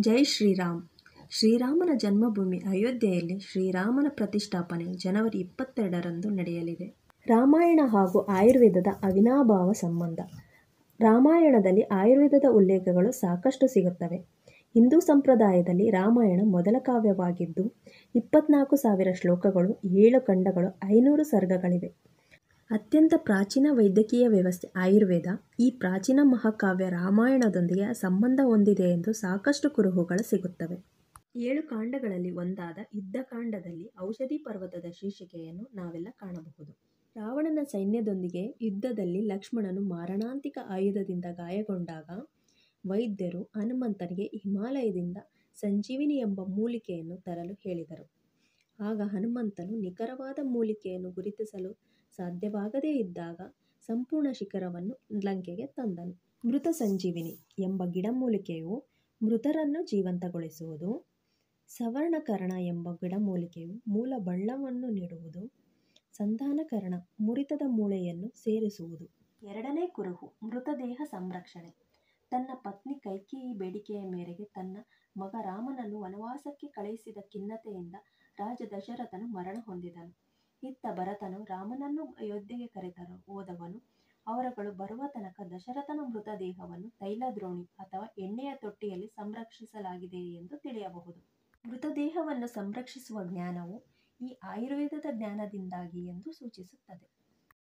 ಜೈ ಶ್ರೀರಾಮ್. ಶ್ರೀರಾಮನ ಜನ್ಮಭೂಮಿ ಅಯೋಧ್ಯೆಯಲ್ಲಿ ಶ್ರೀರಾಮನ ಪ್ರತಿಷ್ಠಾಪನೆ ಜನವರಿ 22ರಂದು ನಡೆಯಲಿದೆ. ರಾಮಾಯಣ ಹಾಗೂ ಆಯುರ್ವೇದದ ಅವಿನಾಭಾವ ಸಂಬಂಧ. ರಾಮಾಯಣದಲ್ಲಿ ಆಯುರ್ವೇದದ ಉಲ್ಲೇಖಗಳು ಸಾಕಷ್ಟು ಸಿಗುತ್ತವೆ. ಹಿಂದೂ ಸಂಪ್ರದಾಯದಲ್ಲಿ ರಾಮಾಯಣ ಮೊದಲ ಕಾವ್ಯವಾಗಿದ್ದು 24,000 ಶ್ಲೋಕಗಳು, 7 ಖಂಡಗಳು, 500 ಸರ್ಗಗಳಿವೆ. ಅತ್ಯಂತ ಪ್ರಾಚೀನ ವೈದ್ಯಕೀಯ ವ್ಯವಸ್ಥೆ ಆಯುರ್ವೇದ ಈ ಪ್ರಾಚೀನ ಮಹಾಕಾವ್ಯ ರಾಮಾಯಣದೊಂದಿಗೆ ಸಂಬಂಧ ಹೊಂದಿದೆ ಎಂದು ಸಾಕಷ್ಟು ಕುರುಹುಗಳು ಸಿಗುತ್ತವೆ. 7 ಕಾಂಡಗಳಲ್ಲಿ ಒಂದಾದ ಯುದ್ಧಕಾಂಡದಲ್ಲಿ ಔಷಧಿ ಪರ್ವತದ ಶೀರ್ಷಿಕೆಯನ್ನು ನಾವೆಲ್ಲ ಕಾಣಬಹುದು. ರಾವಣನ ಸೈನ್ಯದೊಂದಿಗೆ ಯುದ್ಧದಲ್ಲಿ ಲಕ್ಷ್ಮಣನು ಮಾರಣಾಂತಿಕ ಆಯುಧದಿಂದ ಗಾಯಗೊಂಡಾಗ ವೈದ್ಯರು ಹನುಮಂತನಿಗೆ ಹಿಮಾಲಯದಿಂದ ಸಂಜೀವಿನಿ ಎಂಬ ಮೂಲಿಕೆಯನ್ನು ತರಲು ಹೇಳಿದರು. ಆಗ ಹನುಮಂತನು ನಿಖರವಾದ ಮೂಲಿಕೆಯನ್ನು ಗುರುತಿಸಲು ಸಾಧ್ಯವಾಗದೇ ಇದ್ದಾಗ ಸಂಪೂರ್ಣ ಶಿಖರವನ್ನು ಲಂಕೆಗೆ ತಂದನು. ಮೃತ ಸಂಜೀವಿನಿ ಎಂಬ ಗಿಡಮೂಲಿಕೆಯು ಮೃತರನ್ನು ಜೀವಂತಗೊಳಿಸುವುದು, ಸವರ್ಣಕರ್ಣ ಎಂಬ ಗಿಡಮೂಲಿಕೆಯು ಮೂಲ ಬಳ್ಳವನ್ನು ನೀಡುವುದು, ಸಂಧಾನಕರ್ಣ ಮುರಿತದ ಮೂಳೆಯನ್ನು ಸೇರಿಸುವುದು. 2ನೇ ಕುರುಹು ಮೃತದೇಹ ಸಂರಕ್ಷಣೆ. ತನ್ನ ಪತ್ನಿ ಕೈಕೇಯಿ ಬೇಡಿಕೆಯ ಮೇರೆಗೆ ತನ್ನ ಮಗ ರಾಮನನ್ನು ವನವಾಸಕ್ಕೆ ಕಳುಹಿಸಿದ ಖಿನ್ನತೆಯಿಂದ ರಾಜ ದಶರಥನು ಮರಣ ಹೊಂದಿದನು. ಇತ್ತ ಭರತನು ರಾಮನನ್ನು ಅಯೋಧ್ಯೆಗೆ ಕರೆತರು ಹೋದವನು. ಅವರುಗಳು ಬರುವ ತನಕ ದಶರಥನ ಮೃತದೇಹವನ್ನು ತೈಲದ್ರೋಣಿ ಅಥವಾ ಎಣ್ಣೆಯ ತೊಟ್ಟಿಯಲ್ಲಿ ಸಂರಕ್ಷಿಸಲಾಗಿದೆ ಎಂದು ತಿಳಿಯಬಹುದು. ಮೃತದೇಹವನ್ನು ಸಂರಕ್ಷಿಸುವ ಜ್ಞಾನವು ಈ ಆಯುರ್ವೇದದ ಜ್ಞಾನದಿಂದಾಗಿ ಎಂದು ಸೂಚಿಸುತ್ತದೆ.